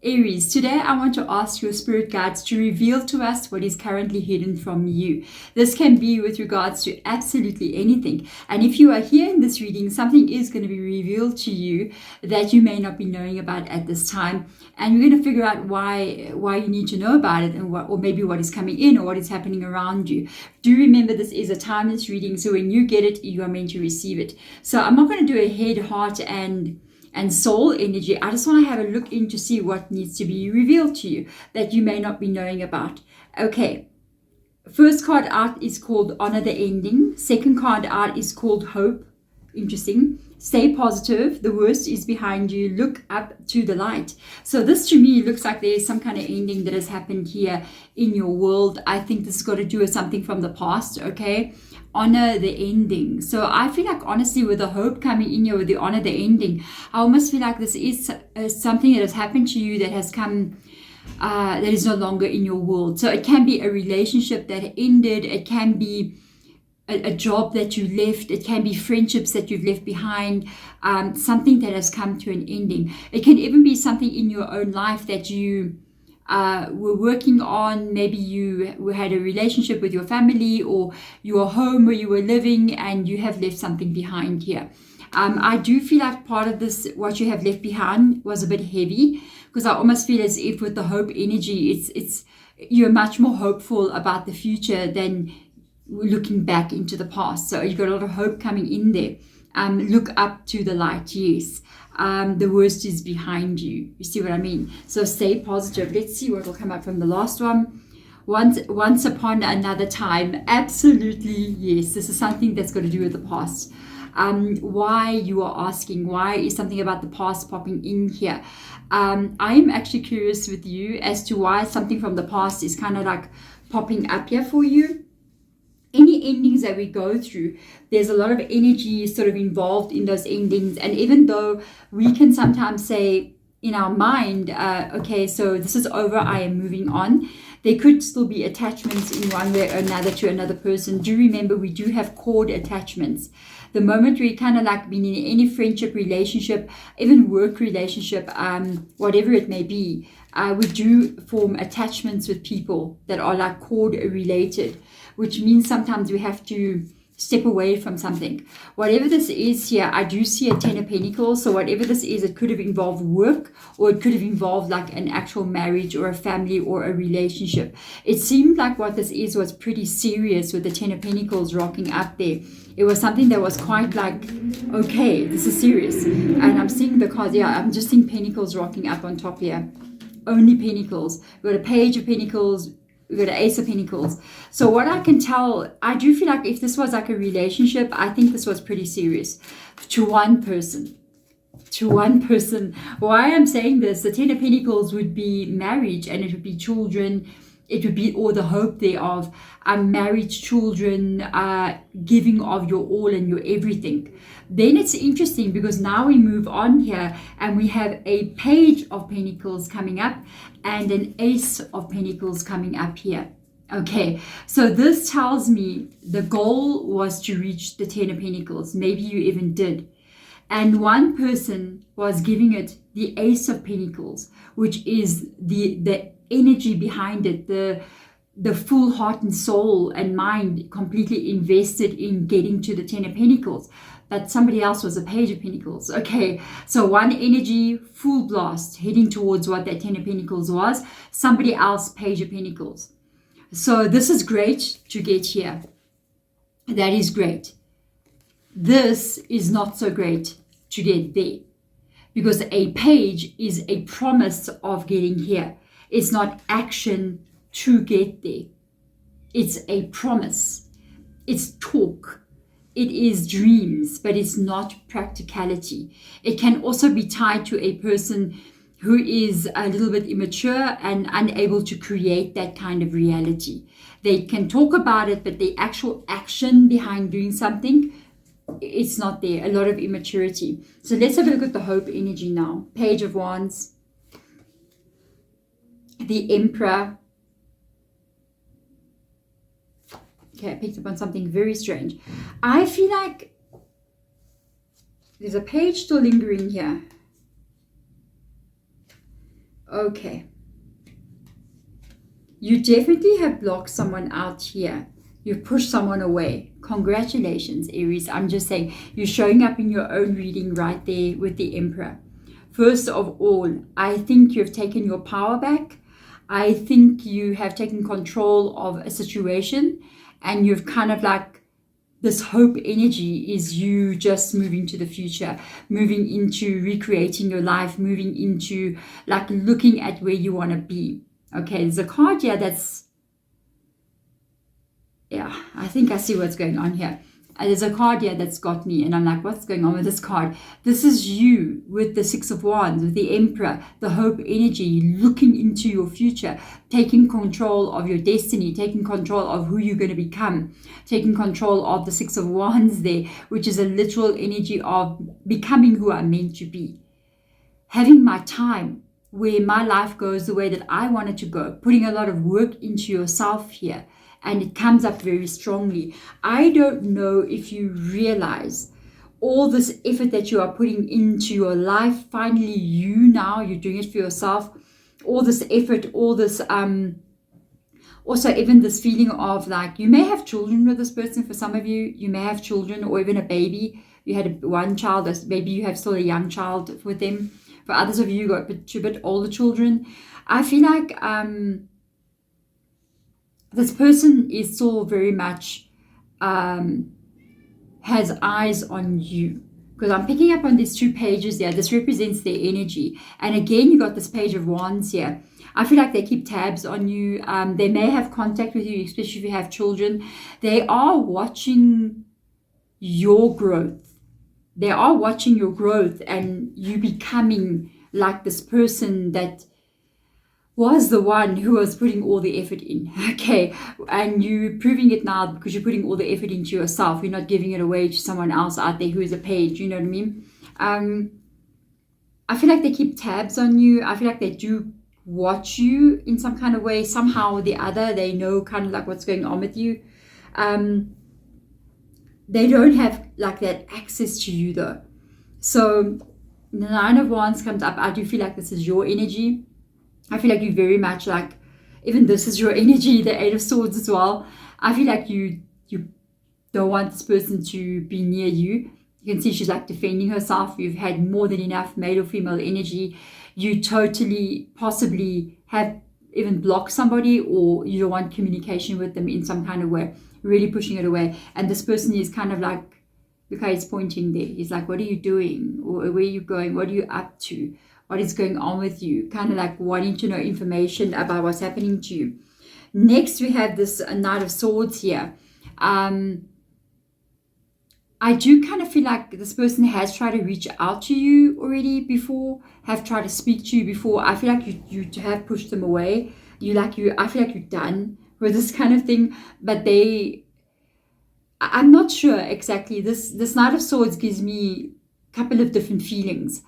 Aries, today I want to ask your spirit guides to reveal to us what is currently hidden from you. This can be with regards to absolutely anything. And if you are here in this reading, something is going to be revealed to you that you may not be knowing about at this time. And you're going to figure out why you need to know about it, and or maybe what is coming in or what is happening around you. Do remember this is a timeless reading, so when you get it, you are meant to receive it. So I'm not going to do a head, heart, and soul energy. I just want to have a look in to see what needs to be revealed to you that you may not be knowing about. Okay. First card out is called Honor the Ending. Second card out is called Hope. Interesting. Stay positive. The worst is behind you. Look up to the light. So this to me looks like there's some kind of ending that has happened here in your world. I think this has got to do with something from the past. Okay. Honor the ending. So I feel like, honestly, with the hope coming in here, with the honor the ending, I almost feel like this is something that has happened to you that has come, that is no longer in your world. So it can be a relationship that ended. It can be a job that you left. It can be friendships that you've left behind, something that has come to an ending. It can even be something in your own life that you were working on. Maybe you had a relationship with your family, or your home where you were living, and you have left something behind here. I do feel like part of this, what you have left behind, was a bit heavy, because I almost feel as if with the hope energy, it's you're much more hopeful about the future than looking back into the past. So you've got a lot of hope coming in there. Look up to the light. Yes. The worst is behind you. You see what I mean? So stay positive. Let's see what will come up from the last one. Once upon another time. Absolutely, yes. This is something that's got to do with the past. Why, you are asking, why is something about the past popping in here? I'm actually curious with you as to why something from the past is kind of like popping up here for you. Any endings that we go through, there's a lot of energy sort of involved in those endings. And even though we can sometimes say in our mind, okay, so this is over, I am moving on, there could still be attachments in one way or another to another person. Do remember, we do have cord attachments. The moment we kind of like being in any friendship, relationship, even work relationship, whatever it may be, we do form attachments with people that are like cord related, which means sometimes we have to step away from something. Whatever this is here, I do see a 10 of Pentacles. So whatever this is, it could have involved work, or it could have involved like an actual marriage or a family or a relationship. It seemed like what this is was pretty serious, with the 10 of Pentacles rocking up there. It was something that was quite like, okay, this is serious. And I'm seeing the cards, yeah, I'm just seeing Pentacles rocking up on top here. Only Pentacles. We've got a Page of Pentacles. We've got an Ace of Pentacles. So what I can tell, I do feel like if this was like a relationship, I think this was pretty serious to one person. To one person. Why I'm saying this, the 10 of Pentacles would be marriage, and it would be children. It would be all the hope thereof, marriage, children, giving of your all and your everything. Then it's interesting, because now we move on here and we have a Page of Pentacles coming up and an Ace of Pentacles coming up here. Okay, so this tells me the goal was to reach the 10 of Pentacles. Maybe you even did. And one person was giving it the Ace of Pentacles, which is the energy behind it, the full heart and soul and mind completely invested in getting to the 10 of Pentacles. But somebody else was a Page of Pentacles. Okay, so one energy, full blast, heading towards what that 10 of Pentacles was. Somebody else, Page of Pentacles. So this is great to get here. That is great. This is not so great to get there, because a page is a promise of getting here. It's not action to get there. It's a promise. It's talk. It is dreams, but it's not practicality. It can also be tied to a person who is a little bit immature and unable to create that kind of reality. They can talk about it, but the actual action behind doing something, it's not there. A lot of immaturity. So let's have a look at the hope energy now. Page of Wands. The Emperor. Okay, I picked up on something very strange. I feel like there's a page still lingering here. Okay. You definitely have blocked someone out here. You've pushed someone away. Congratulations, Aries. I'm just saying, you're showing up in your own reading right there with the Emperor. First of all, I think you've taken your power back. I think you have taken control of a situation, and you've kind of like, this hope energy is you just moving to the future, moving into recreating your life, moving into like looking at where you want to be. Okay, there's a card here that's, yeah, I think I see what's going on here. There's a card here that's got me, and I'm like, what's going on with this card? This is you with the Six of Wands, with the Emperor, the hope energy, looking into your future, taking control of your destiny, taking control of who you're going to become, taking control of the Six of Wands there, which is a literal energy of becoming who I'm meant to be. Having my time where my life goes the way that I want it to go, putting a lot of work into yourself here. And it comes up very strongly. I don't know if you realize all this effort that you are putting into your life. Finally, you're doing it for yourself. All this effort, all this, also even this feeling of like, you may have children with this person. For some of you, you may have children or even a baby. You had one child, maybe you have still a young child with them. For others of you, you got a bit older children. I feel like, this person is still very much has eyes on you, because I'm picking up on these two pages there. This represents their energy, and again you got this Page of Wands here. I feel like they keep tabs on you. They may have contact with you, especially if you have children. They are watching your growth. They are watching your growth and you becoming like this person that was the one who was putting all the effort in, okay? And you proving it now because you're putting all the effort into yourself. You're not giving it away to someone else out there who is a page, you know what I mean? I feel like they keep tabs on you. I feel like they do watch you in some kind of way. Somehow or the other, they know kind of like what's going on with you. They don't have like that access to you though. So the Nine of Wands comes up. I do feel like this is your energy. I feel like you very much like, even this is your energy, the Eight of Swords as well. I feel like you don't want this person to be near you. You can see she's like defending herself. You've had more than enough male or female energy. You totally possibly have even blocked somebody, or you don't want communication with them in some kind of way, really pushing it away. And this person is kind of like, okay, he's pointing there. He's like, what are you doing? Or where are you going? What are you up to? What is going on with you? Kind of like wanting to know information about what's happening to you. Next, we have this Knight of Swords here. I do kind of feel like this person has tried to reach out to you already before, have tried to speak to you before. I feel like you have pushed them away. I feel like you're done with this kind of thing. But I'm not sure exactly. This Knight of Swords gives me a couple of different feelings.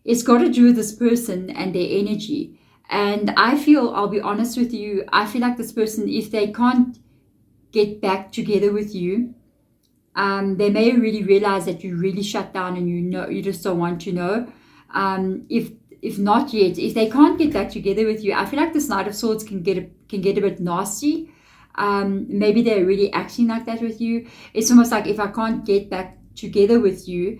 It's got to do with this person and their energy. And I feel, I'll be honest with you, I feel like this person, if they can't get back together with you, they may really realize that you really shut down and you just don't want to know. If not yet, if they can't get back together with you, I feel like this Knight of Swords can get a bit nasty. Maybe they're really acting like that with you. It's almost like, if I can't get back together with you,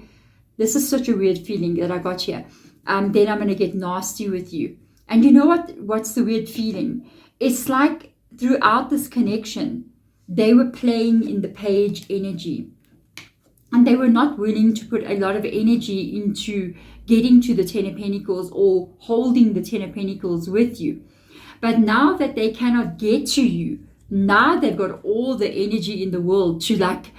this is such a weird feeling that I got here. Then I'm going to get nasty with you. And you know what's the weird feeling? It's like throughout this connection, they were playing in the page energy. And they were not willing to put a lot of energy into getting to the Ten of Pentacles or holding the Ten of Pentacles with you. But now that they cannot get to you, now they've got all the energy in the world to like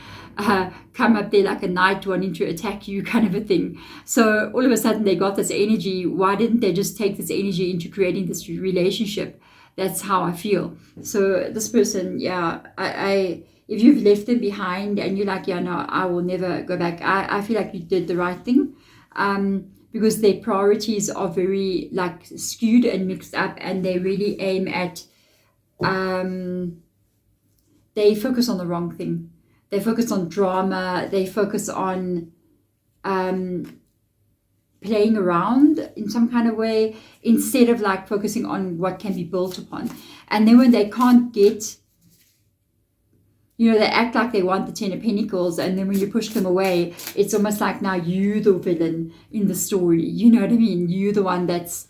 come up there like a knight wanting to attack you, kind of a thing. So all of a sudden they got this energy. Why didn't they just take this energy into creating this relationship? That's how I feel. So this person, yeah, if you've left them behind and you're like, yeah, no, I will never go back, I feel like you did the right thing, because their priorities are very like skewed and mixed up, and they really aim at, they focus on the wrong thing. They focus on drama. They focus on playing around in some kind of way, instead of like focusing on what can be built upon. And then when they can't get, they act like they want the 10 of Pentacles, and then when you push them away, it's almost like now you the villain in the story. You know what I mean? You the one that's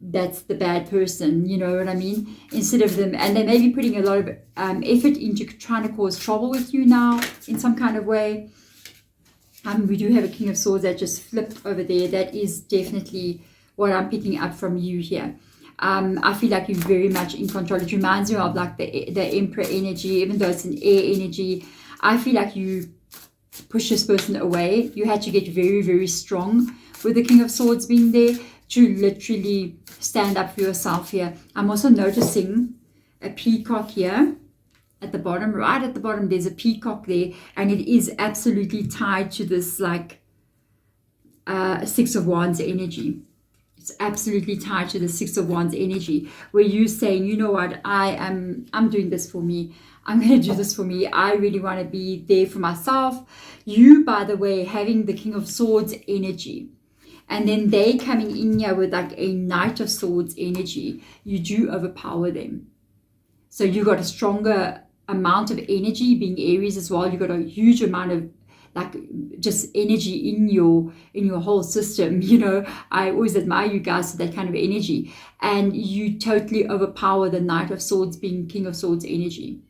the bad person. You know what I mean? Instead of them, and they may be putting a lot of effort into trying to cause trouble with you now in some kind of way. We do have a King of Swords that just flipped over there. That is definitely what I'm picking up from you here. I feel like you're very much in control. It reminds me of like the Emperor energy, even though it's an air energy. I feel like you push this person away. You had to get very, very strong with the King of Swords being there to literally stand up for yourself here. I'm also noticing a peacock here at the bottom. Right at the bottom, there's a peacock there, and it is absolutely tied to this like Six of Wands energy. It's absolutely tied to the Six of Wands energy, where you're saying, you know what, I'm doing this for me. I'm going to do this for me. I really want to be there for myself. You, by the way, having the King of Swords energy, and then they coming in here with like a Knight of Swords energy, you do overpower them. So you got a stronger amount of energy, being Aries as well. You got a huge amount of like just energy in your whole system. I always admire you guys for that kind of energy, and you totally overpower the Knight of Swords being King of Swords energy.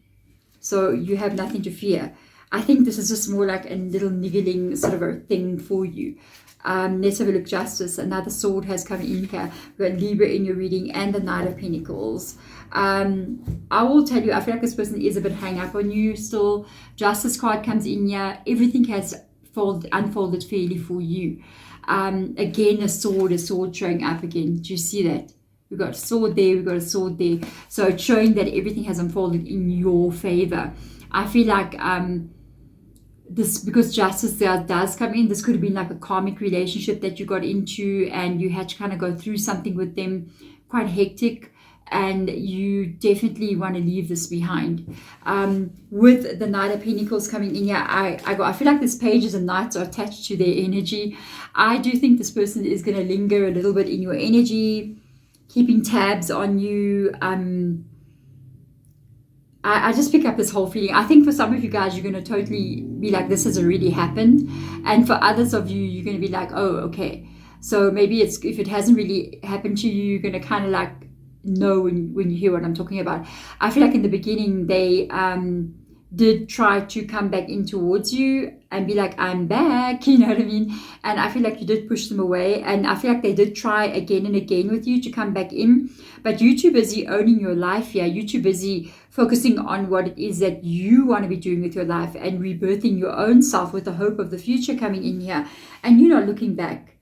So you have nothing to fear. I think this is just more like a little niggling sort of a thing for you. Let's have a look. Justice. Another sword has come in here. We've got Libra in your reading and the Knight of Pentacles. I will tell you, I feel like this person is a bit hang up on you still. Justice card comes in here. Everything has unfolded fairly for you. Again, a sword showing up again. Do you see that? We've got a sword there, we've got a sword there. So it's showing that everything has unfolded in your favor. I feel like this, because justice does come in, this could have been like a karmic relationship that you got into, and you had to kind of go through something with them, quite hectic, and you definitely want to leave this behind. With the Knight of Pentacles coming in here, I feel like this pages and knights are attached to their energy. I do think this person is going to linger a little bit in your energy, keeping tabs on you. I just pick up this whole feeling. I think for some of you guys, you're going to totally be like, this has already happened. And for others of you, you're going to be like, oh, okay. So maybe if it hasn't really happened to you, you're going to kind of like know when you hear what I'm talking about. I feel like in the beginning, they did try to come back in towards you and be like, I'm back, you know what I mean? And I feel like you did push them away. And I feel like they did try again and again with you to come back in. But you're too busy owning your life here. You're too busy focusing on what it is that you want to be doing with your life and rebirthing your own self with the hope of the future coming in here. And you're not looking back.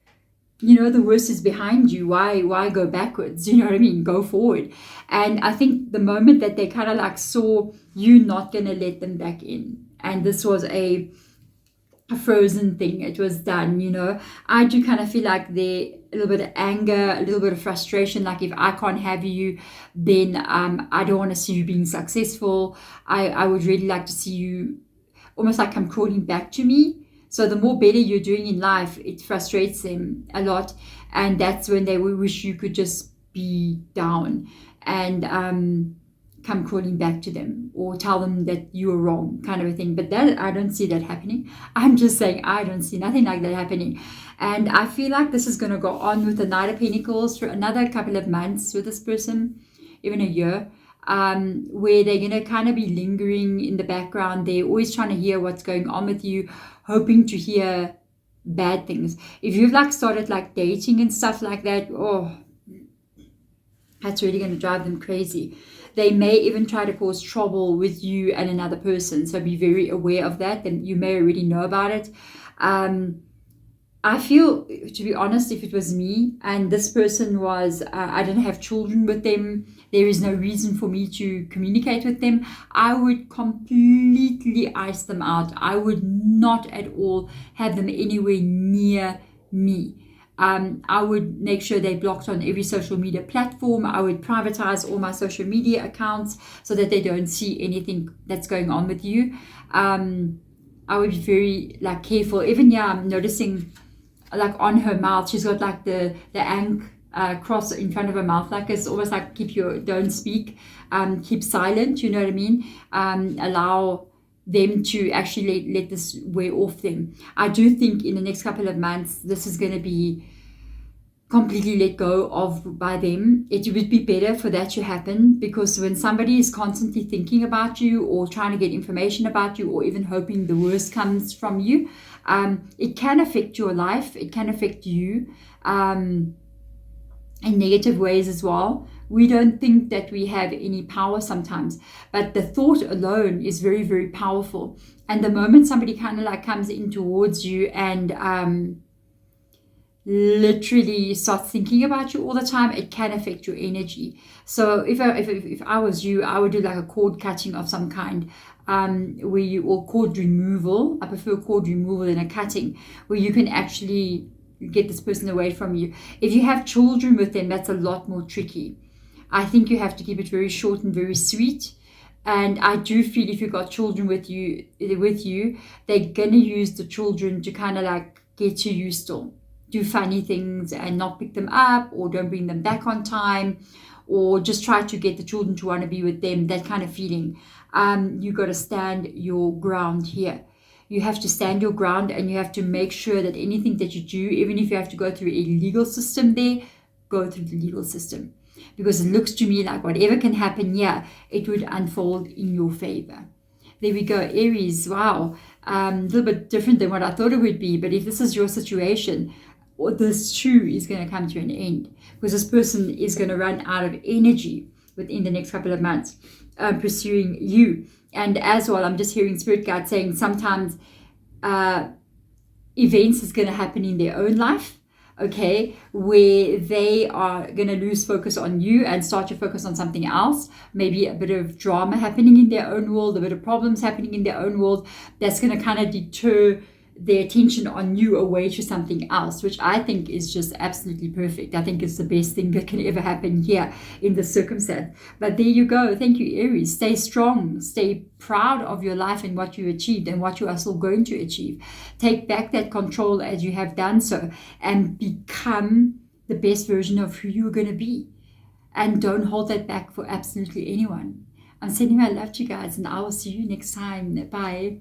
The worst is behind you. Why go backwards? You know what I mean? Go forward. And I think the moment that they kind of like saw you not going to let them back in, and this was a frozen thing, it was done, I do kind of feel like there a little bit of anger, a little bit of frustration, like if I can't have you, then I don't want to see you being successful. I would really like to see you almost like come crawling back to me. So the more better you're doing in life, it frustrates them a lot. And that's when they will wish you could just be down and come crawling back to them or tell them that you were wrong, kind of a thing. But that, I don't see that happening. I'm just saying, I don't see nothing like that happening. And I feel like this is going to go on with the Knight of Pentacles for another couple of months with this person, even a year. Where they're going to kind of be lingering in the background. They're always trying to hear what's going on with you, hoping to hear bad things. If you've like started like dating and stuff like that, oh, that's really going to drive them crazy. They may even try to cause trouble with you and another person. So be very aware of that. And you may already know about it. I feel, to be honest, if it was me and this person was, I didn't have children with them, there is no reason for me to communicate with them, I would completely ice them out. I would not at all have them anywhere near me. I would make sure they blocked on every social media platform. I would privatize all my social media accounts so that they don't see anything that's going on with you. I would be very like careful. Even yeah, I'm noticing like on her mouth, she's got like the ankh cross in front of her mouth, like it's almost like don't speak, keep silent, you know what I mean? Allow them to actually let this wear off them. I do think in the next couple of months, this is going to be completely let go of by them. It would be better for that to happen, because when somebody is constantly thinking about you or trying to get information about you or even hoping the worst comes from you, it can affect your life. It can affect you in negative ways as well. We don't think that we have any power sometimes, but the thought alone is very, very powerful. And the moment somebody kind of like comes in towards you and literally start thinking about you all the time, it can affect your energy. So if I was you, I would do like a cord cutting of some kind, or cord removal. I prefer cord removal than a cutting, where you can actually get this person away from you. If you have children with them, that's a lot more tricky. I think you have to keep it very short and very sweet. And I do feel if you've got children with you, they're gonna use the children to kind of like get you still. Do funny things and not pick them up, or don't bring them back on time, or just try to get the children to want to be with them, that kind of feeling. You got to stand your ground here. You have to stand your ground, and you have to make sure that anything that you do, even if you have to go through a legal system there, go through the legal system. Because it looks to me like whatever can happen here, it would unfold in your favor. There we go, Aries. Wow. A little bit different than what I thought it would be. But if this is your situation, this too is going to come to an end, because this person is going to run out of energy within the next couple of months pursuing you. And as well, I'm just hearing Spirit Guide saying sometimes events is going to happen in their own life, okay, where they are going to lose focus on you and start to focus on something else. Maybe a bit of drama happening in their own world, a bit of problems happening in their own world, that's going to kind of deter their attention on you away to something else, which I think is just absolutely perfect. I think it's the best thing that can ever happen here in this circumstance. But there you go. Thank you, Aries. Stay strong. Stay proud of your life and what you achieved and what you are still going to achieve. Take back that control as you have done so, and become the best version of who you're going to be. And don't hold that back for absolutely anyone. I'm sending my love to you guys, and I will see you next time. Bye.